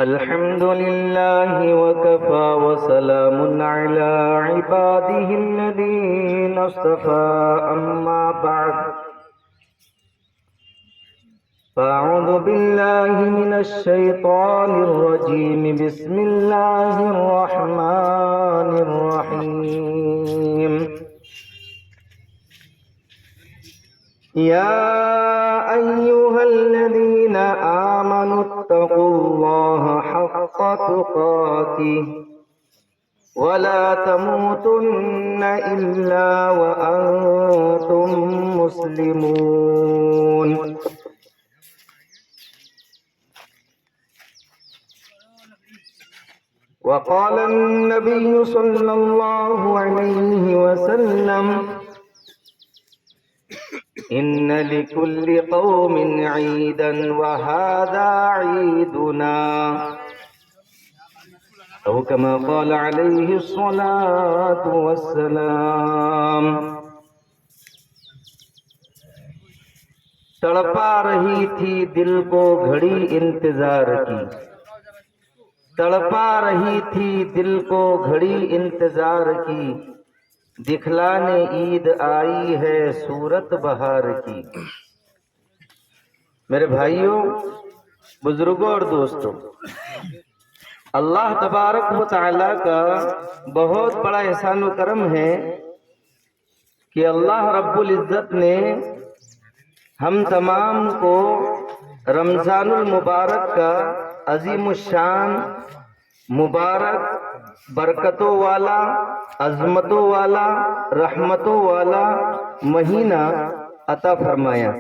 الحمد لله وكفى وسلام على عباده الذين اصطفى أما بعد فأعوذ بالله من الشيطان الرجيم بسم الله الرحمن الرحيم يا أيها الذين آمنوا اتقوا الله حق تقاته ولا تموتن إلا وأنتم مسلمون وقال النبي صلى الله عليه وسلم إن لكل قوم عيدا وهذا عيدنا أو كما قال عليه الصلاة والسلام تڑپا رہی تھی دل کو گھڑی انتظار کی تڑپا رہی تھی دل کو گھڑی انتظار کی دکھلانے عید آئی ہے صورت بہار کی میرے بھائیوں بزرگوں اور دوستوں اللہ تبارک و تعالیٰ کا بہت بڑا احسان و کرم ہے کہ اللہ رب العزت نے ہم تمام کو رمضان المبارک کا عظیم الشان مبارک برکتوں والا عظمتوں والا رحمتوں والا مہینہ عطا فرمایا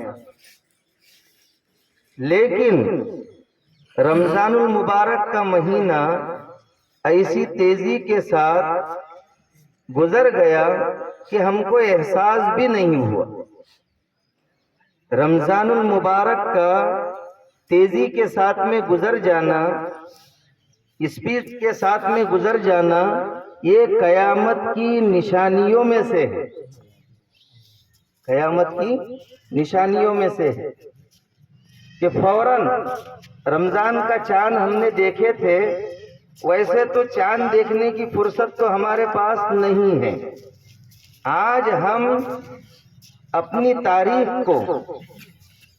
لیکن رمضان المبارک کا مہینہ ایسی تیزی کے ساتھ گزر گیا کہ ہم کو احساس بھی نہیں ہوا رمضان المبارک کا تیزی کے ساتھ میں گزر جانا اسپیڈ کے ساتھ میں گزر جانا یہ قیامت کی نشانیوں میں سے ہے قیامت کی نشانیوں میں سے ہے کہ فوراً رمضان کا چاند ہم نے دیکھے تھے ویسے تو چاند دیکھنے کی فرصت تو ہمارے پاس نہیں ہے آج ہم اپنی تاریخ کو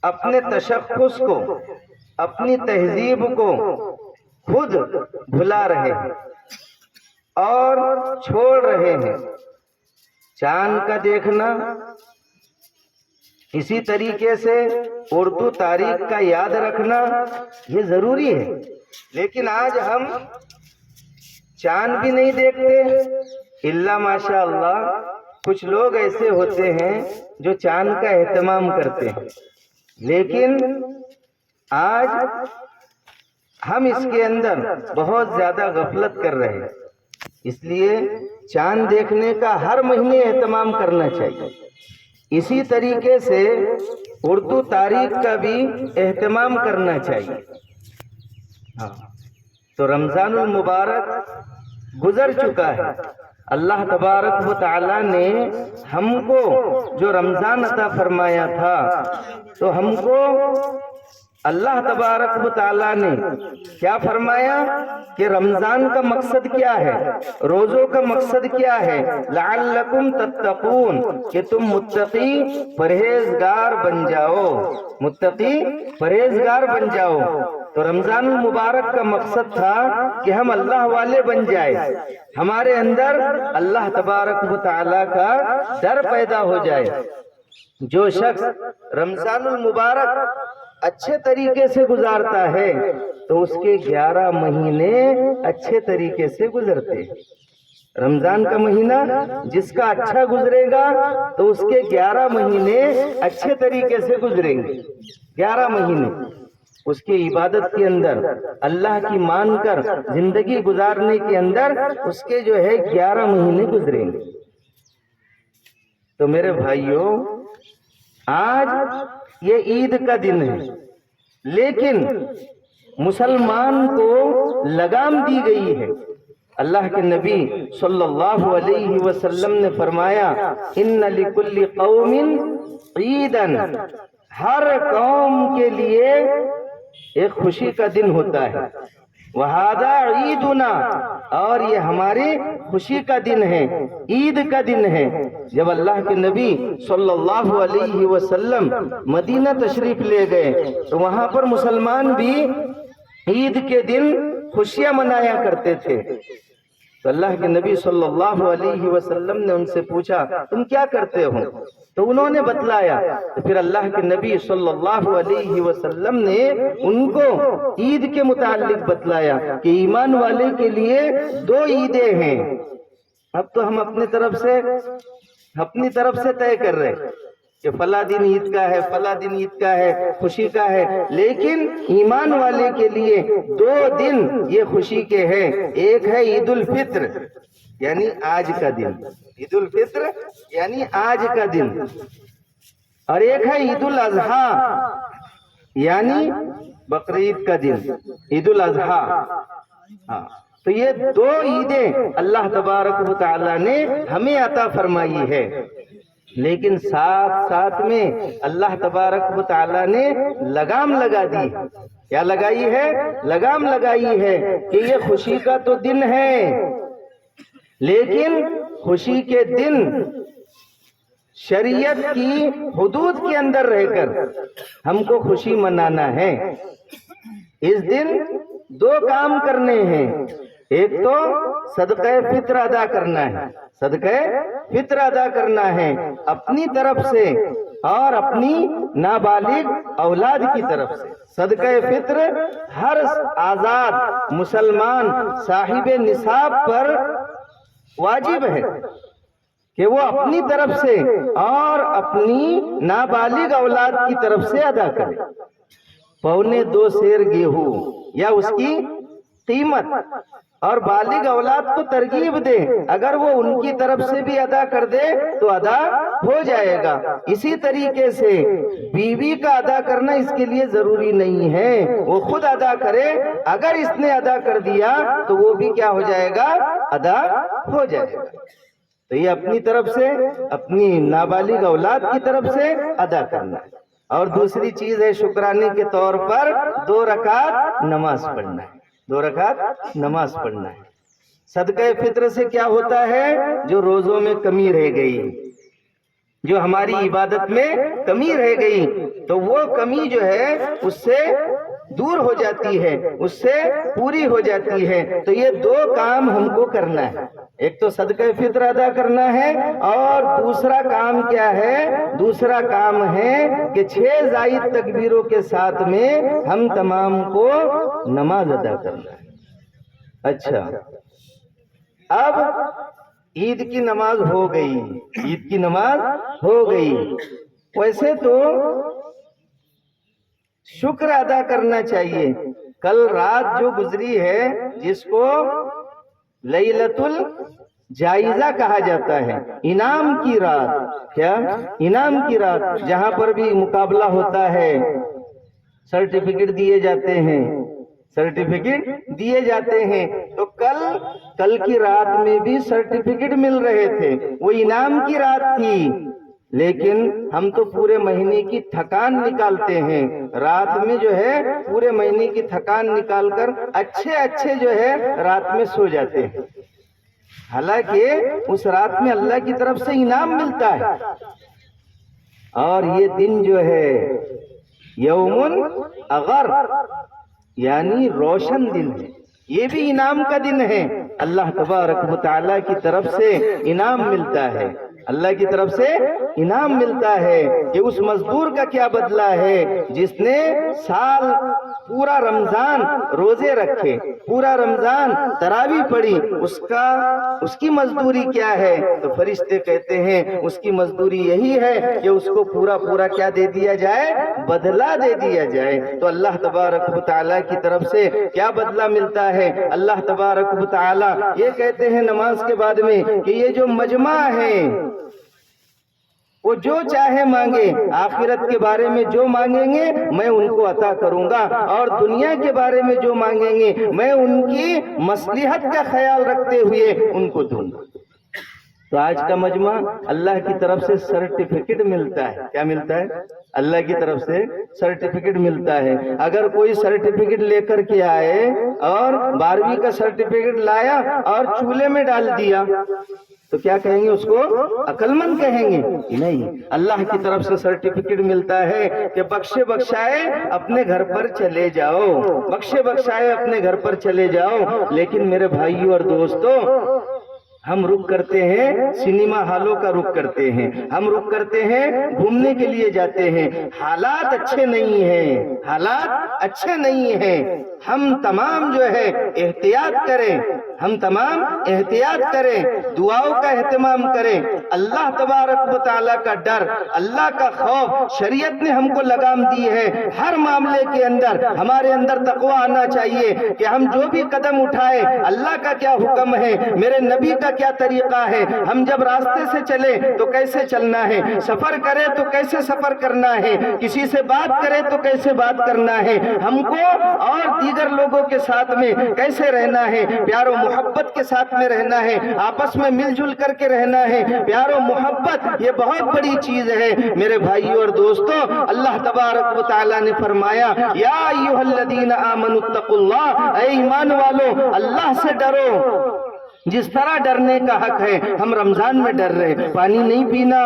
اپنے تشخص کو اپنی تہذیب کو خود بھلا رہے ہیں اور چھوڑ رہے ہیں چاند کا دیکھنا اسی طریقے سے اردو تاریخ کا یاد رکھنا یہ ضروری ہے لیکن آج ہم چاند بھی نہیں دیکھتے الا ماشاء اللہ کچھ لوگ ایسے ہوتے ہیں جو چاند کا اہتمام کرتے ہیں لیکن آج ہم اس کے اندر بہت زیادہ غفلت کر رہے ہیں اس لیے چاند دیکھنے کا ہر مہینے اہتمام کرنا چاہیے اسی طریقے سے اردو تاریخ کا بھی اہتمام کرنا چاہیے تو رمضان المبارک گزر چکا ہے اللہ تبارک و تعالی نے ہم کو جو رمضان عطا فرمایا تھا تو ہم کو اللہ تبارک و تعالیٰ نے کیا فرمایا کہ رمضان کا مقصد کیا ہے روزوں کا مقصد کیا ہے لعلکم تتقون کہ تم متقی پرہیزگار بن جاؤ متقی پرہیزگار بن جاؤ تو رمضان المبارک کا مقصد تھا کہ ہم اللہ والے بن جائے ہمارے اندر اللہ تبارک و تعالیٰ کا ڈر پیدا ہو جائے جو شخص رمضان المبارک اچھے طریقے سے گزارتا ہے تو اس کے 11 مہینے اچھے طریقے سے گزرتے ہیں رمضان کا مہینہ جس کا اچھا گزرے گا تو اس کے 11 مہینے اچھے طریقے سے گزریں گے 11 مہینے اس کی عبادت کے اندر اللہ کی مان کر زندگی گزارنے کے اندر اس کے جو ہے 11 مہینے گزریں گے تو میرے بھائیوں آج یہ عید کا دن ہے لیکن مسلمان کو لگام دی گئی ہے اللہ کے نبی صلی اللہ علیہ وسلم نے فرمایا ان لکل قوم عیدا ہر قوم کے لیے ایک خوشی کا دن ہوتا ہے وہذا عیدنا، اور یہ ہماری خوشی کا دن ہے، عید کا دن ہے۔ جب اللہ کے نبی صلی اللہ علیہ وسلم مدینہ تشریف لے گئے تو وہاں پر مسلمان بھی عید کے دن خوشیاں منایا کرتے تھے۔ تو اللہ کے نبی صلی اللہ علیہ وسلم نے ان سے پوچھا تم کیا کرتے ہو؟ تو انہوں نے بتلایا۔ تو پھر اللہ کے نبی صلی اللہ علیہ وسلم نے ان کو عید کے متعلق بتلایا کہ ایمان والے کے لیے 2 عیدیں ہیں۔ اب تو ہم اپنی طرف سے طے کر رہے کہ فلاں دن عید کا ہے، فلاں دن عید کا ہے، خوشی کا ہے، لیکن ایمان والے کے لیے 2 دن یہ خوشی کے ہیں۔ ایک ہے عید الفطر یعنی آج کا دن، عید الفطر یعنی آج کا دن، اور ایک ہے عید الاضحیٰ یعنی بقرعید کا دن، عید الاضحیٰ۔ ہاں، تو یہ 2 عیدیں اللہ تبارک و تعالیٰ نے ہمیں عطا فرمائی ہے، لیکن ساتھ میں اللہ تبارک و تعالیٰ نے لگام لگا دی۔ کیا لگائی ہے؟ لگام لگائی ہے کہ یہ خوشی کا تو دن ہے، لیکن خوشی کے دن شریعت کی حدود کے اندر رہ کر ہم کو خوشی منانا ہے۔ اس دن 2 کام کرنے ہیں، ایک تو صدقہ فطر ادا کرنا ہے، صدقہ فطر ادا کرنا ہے اپنی طرف سے اور اپنی نابالغ اولاد کی طرف سے۔ صدقہ فطر ہر آزاد مسلمان صاحب نصاب پر واجب ہے کہ وہ اپنی طرف سے اور اپنی نابالغ اولاد کی طرف سے ادا کرے۔ 2.25 سیر گیہوں یا اس کی قیمت، اور بالغ اولاد کو ترغیب دے، اگر وہ ان کی طرف سے بھی ادا کر دے تو ادا ہو جائے گا۔ اسی طریقے سے بیوی کا ادا کرنا اس کے لیے ضروری نہیں ہے، وہ خود ادا کرے، اگر اس نے ادا کر دیا تو وہ بھی کیا ہو جائے گا؟ ادا ہو جائے گا۔ تو یہ اپنی طرف سے اپنی نابالغ اولاد کی طرف سے ادا کرنا ہے۔ اور دوسری چیز ہے شکرانے کے طور پر 2 رکعت نماز پڑھنا ہے، 2 رکعت نماز پڑھنا ہے۔ صدقہ فطر سے کیا ہوتا ہے؟ جو روزوں میں کمی رہ گئی، جو ہماری عبادت میں کمی رہ گئی، تو وہ کمی جو ہے اس سے دور ہو جاتی ہے، اس سے پوری ہو جاتی ہے۔ تو یہ 2 کام ہم کو کرنا ہے، ایک تو صدقہ فطر ادا کرنا ہے، اور دوسرا کام کیا ہے؟ دوسرا کام ہے کہ 6 زائد تکبیروں کے ساتھ میں ہم تمام کو نماز ادا کرنا ہے۔ اچھا، اب عید کی نماز ہو گئی، عید کی نماز ہو گئی، ویسے تو شکر ادا کرنا چاہیے۔ کل رات جو گزری ہے جس کو لیلۃ الجائزہ کہا جاتا ہے، انعام کی رات، کیا؟ انعام کی رات، جہاں پر بھی مقابلہ ہوتا ہے، سرٹیفکیٹ دیے جاتے ہیں، سرٹیفکیٹ دیے جاتے ہیں۔ تو کل کی رات میں بھی سرٹیفکیٹ مل رہے تھے، وہ انعام کی رات تھی، لیکن ہم تو پورے مہینے کی تھکان نکالتے ہیں، رات میں جو ہے پورے مہینے کی تھکان نکال کر اچھے جو ہے رات میں سو جاتے ہیں، حالانکہ اس رات میں اللہ کی طرف سے انعام ملتا ہے۔ اور یہ دن جو ہے یوم اغر یعنی روشن دن ہے، یہ بھی انعام کا دن ہے، اللہ تبارک و تعالیٰ کی طرف سے انعام ملتا ہے، اللہ کی طرف سے انعام ملتا ہے کہ اس مزدور کا کیا بدلہ ہے جس نے سال پورا رمضان روزے رکھے، پورا رمضان تراویح پڑھی، اس کی مزدوری کیا ہے؟ تو فرشتے کہتے ہیں اس کی مزدوری یہی ہے کہ اس کو پورا کیا دے دیا جائے؟ بدلہ دے دیا جائے۔ تو اللہ تبارک و تعالیٰ کی طرف سے کیا بدلہ ملتا ہے؟ اللہ تبارک و تعالیٰ یہ کہتے ہیں نماز کے بعد میں کہ یہ جو مجمع ہے وہ جو چاہے مانگے، آخرت کے بارے میں جو مانگیں گے میں ان کو عطا کروں گا، اور دنیا کے بارے میں جو مانگیں گے میں ان کی مصلحت کا خیال رکھتے ہوئے ان کو دوں گا۔ تو آج کا مجمع اللہ کی طرف سے سرٹیفکیٹ ملتا ہے. کیا ملتا ہے؟ اللہ کی طرف سے سرٹیفکیٹ ملتا ہے. اگر کوئی سرٹیفکیٹ لے کر کے آئے اور 12ویں کا سرٹیفکیٹ لایا اور چولہے میں ڈال دیا تو کیا کہیں گے؟ اس کو عقل مند کہیں گے؟ نہیں. اللہ کی طرف سے سرٹیفکیٹ ملتا ہے کہ بخشے بخشائے اپنے گھر پر چلے جاؤ، بخشے بخشائے اپنے گھر پر چلے جاؤ. لیکن میرے بھائیوں اور دوستوں، ہم رک کرتے ہیں سنیما ہالوں کا رک کرتے ہیں، ہم رک کرتے ہیں گھومنے کے لیے جاتے ہیں. حالات اچھے نہیں ہیں، حالات اچھے نہیں ہیں. ہم تمام جو ہے احتیاط کریں، ہم تمام احتیاط کریں، دعاؤں کا اہتمام کریں. اللہ تبارک و تعالیٰ کا ڈر، اللہ کا خوف شریعت نے ہم کو لگام دی ہے. ہر معاملے کے اندر ہمارے اندر تقوی آنا چاہیے کہ ہم جو بھی قدم اٹھائے اللہ کا کیا حکم ہے، میرے نبی کا کیا طریقہ ہے. ہم جب راستے سے چلے تو کیسے چلنا ہے، سفر کرے تو کیسے سفر کرنا ہے، کسی سے بات کرے تو کیسے بات کرنا ہے، ہم کو اور دیگر لوگوں کے ساتھ میں کیسے رہنا ہے. پیار و محبت کے ساتھ میں رہنا ہے، آپس میں مل جل کر کے رہنا ہے. پیار و محبت یہ بہت بڑی چیز ہے میرے بھائیوں اور دوستوں. اللہ تبارک و تعالیٰ نے فرمایا یا ایھا الذین آمنوا اتقوا اللہ، اے ایمان والو اللہ سے ڈرو. جس طرح ڈرنے کا حق ہے ہم رمضان میں ڈر رہے. پانی نہیں پینا،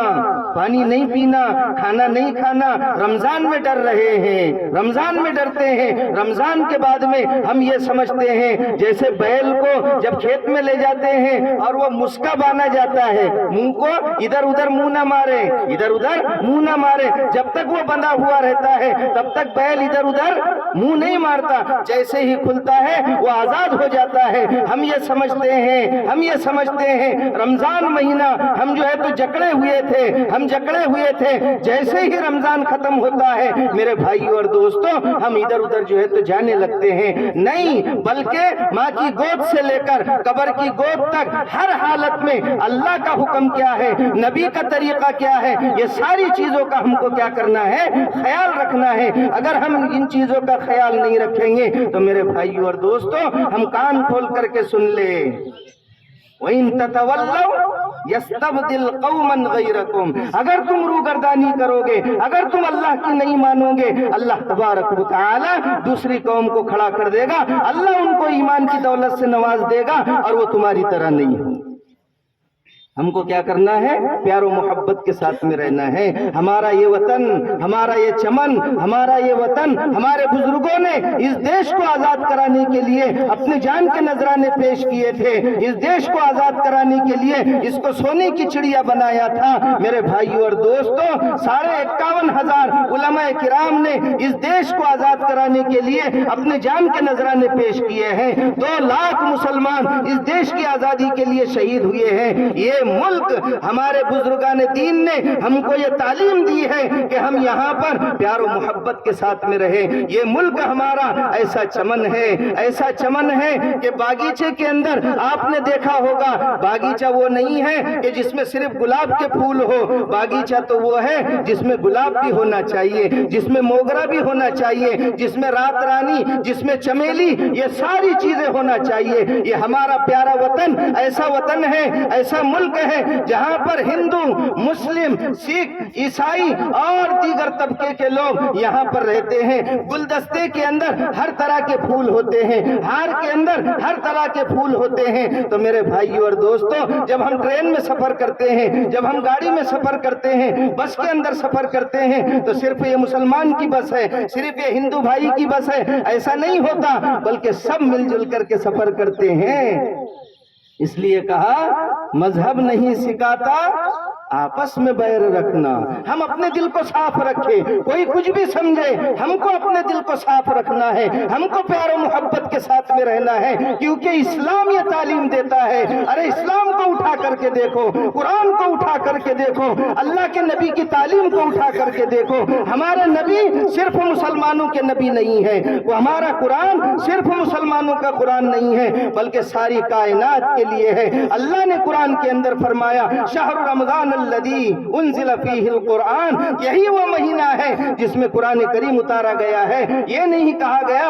پانی نہیں پینا، کھانا نہیں کھانا، رمضان میں ڈر رہے ہیں، رمضان میں ڈرتے ہیں. رمضان کے بعد میں ہم یہ سمجھتے ہیں جیسے بیل کو جب کھیت میں لے جاتے ہیں اور وہ مسکا بانا جاتا ہے، منہ کو ادھر ادھر منہ نہ مارے، ادھر ادھر منہ نہ مارے. جب تک وہ بندھا ہوا رہتا ہے تب تک بیل ادھر ادھر منہ نہیں مارتا. جیسے ہی کھلتا ہے وہ آزاد ہو جاتا ہے. ہم یہ سمجھتے ہیں، ہم یہ سمجھتے ہیں رمضان مہینہ ہم جو ہے تو جکڑے ہوئے تھے، ہم جکڑے ہوئے تھے. جیسے ہی رمضان ختم ہوتا ہے میرے بھائیوں اور دوستوں ہم ادھر ادھر جو ہے تو جانے لگتے ہیں. نہیں، بلکہ ماں کی گود سے لے کر قبر کی گود تک ہر حالت میں اللہ کا حکم کیا ہے، نبی کا طریقہ کیا ہے، یہ ساری چیزوں کا ہم کو کیا کرنا ہے، خیال رکھنا ہے. اگر ہم ان چیزوں کا خیال نہیں رکھیں گے تو میرے بھائیوں اور دوستوں ہم کان کھول کر کے سن لیں، وَإِن تَتَوَلَّوْا يَسْتَبْدِلْ قَوْمًا غَيْرَكُمْ. اگر تم روگردانی کرو گے، اگر تم اللہ کی نہیں مانو گے، اللہ تبارک و تعالی دوسری قوم کو کھڑا کر دے گا. اللہ ان کو ایمان کی دولت سے نواز دے گا اور وہ تمہاری طرح نہیں ہوں. ہم کو کیا کرنا ہے؟ پیار و محبت کے ساتھ میں رہنا ہے. ہمارا یہ وطن، ہمارا یہ چمن، ہمارا یہ وطن، ہمارے بزرگوں نے اس دیش کو آزاد کرانے کے لیے اپنے جان کے نذرانے پیش کیے تھے. اس دیش کو آزاد کرانے کے لیے اس کو سونے کی چڑیا بنایا تھا. میرے بھائیوں اور دوستوں 51,500 علماء کرام نے اس دیش کو آزاد کرانے کے لیے اپنے جان کے نذرانے پیش کیے ہیں. 2 لاکھ مسلمان اس دیش کی آزادی کے لیے شہید ہوئے ہیں. یہ ملک ہمارے بزرگان دین نے ہم کو یہ تعلیم دی ہے کہ ہم یہاں پر پیار و محبت کے ساتھ میں رہیں. یہ ملک ہمارا ایسا چمن ہے، ایسا چمن ہے کہ باغیچے کے اندر آپ نے دیکھا ہوگا باغیچہ وہ نہیں ہے کہ جس میں صرف گلاب کے پھول ہو. باغیچہ تو وہ ہے جس میں گلاب بھی ہونا چاہیے، جس میں موگرا بھی ہونا چاہیے، جس میں رات رانی، جس میں چمیلی، یہ ساری چیزیں ہونا چاہیے. یہ ہمارا پیارا وطن ایسا وطن ہے، ایسا ملک ہے جہاں پر ہندو، مسلم، سکھ، عیسائی اور دیگر طبقے کے لوگ یہاں پر رہتے ہیں. گلدستے کے اندر ہر طرح کے پھول ہوتے ہیں، ہار کے اندر ہر طرح کے پھول ہوتے ہیں. تو میرے بھائیوں اور دوستوں جب ہم ٹرین میں سفر کرتے ہیں، جب ہم گاڑی میں سفر کرتے ہیں، بس کے اندر سفر کرتے ہیں تو صرف یہ مسلمان کی بس ہے، صرف یہ ہندو بھائی کی بس ہے، ایسا نہیں ہوتا، بلکہ سب مل جل کر کے سفر کرتے ہیں. اس لیے کہا مذہب نہیں سکھاتا آپس میں بیر رکھنا. ہم اپنے دل کو صاف رکھیں، کوئی کچھ بھی سمجھے، ہم کو اپنے دل کو صاف رکھنا ہے، ہم کو پیار و محبت کے ساتھ میں رہنا ہے. کیونکہ اسلام یہ تعلیم دیتا ہے. ارے اسلام کو اٹھا کر کے دیکھو، قرآن کو اٹھا کر کے دیکھو، اللہ کے نبی کی تعلیم کو اٹھا کر کے دیکھو. ہمارا نبی صرف مسلمانوں کے نبی نہیں ہے، وہ ہمارا قرآن صرف مسلمانوں کا قرآن نہیں ہے بلکہ ساری کائنات کے لیے ہے. اللہ نے قرآن کے اندر فرمایا شہر رمضان الذی انزل فیہ القرآن، یہی وہ مہینہ ہے جس میں قرآن کریم اتارا گیا ہے. یہ نہیں کہا گیا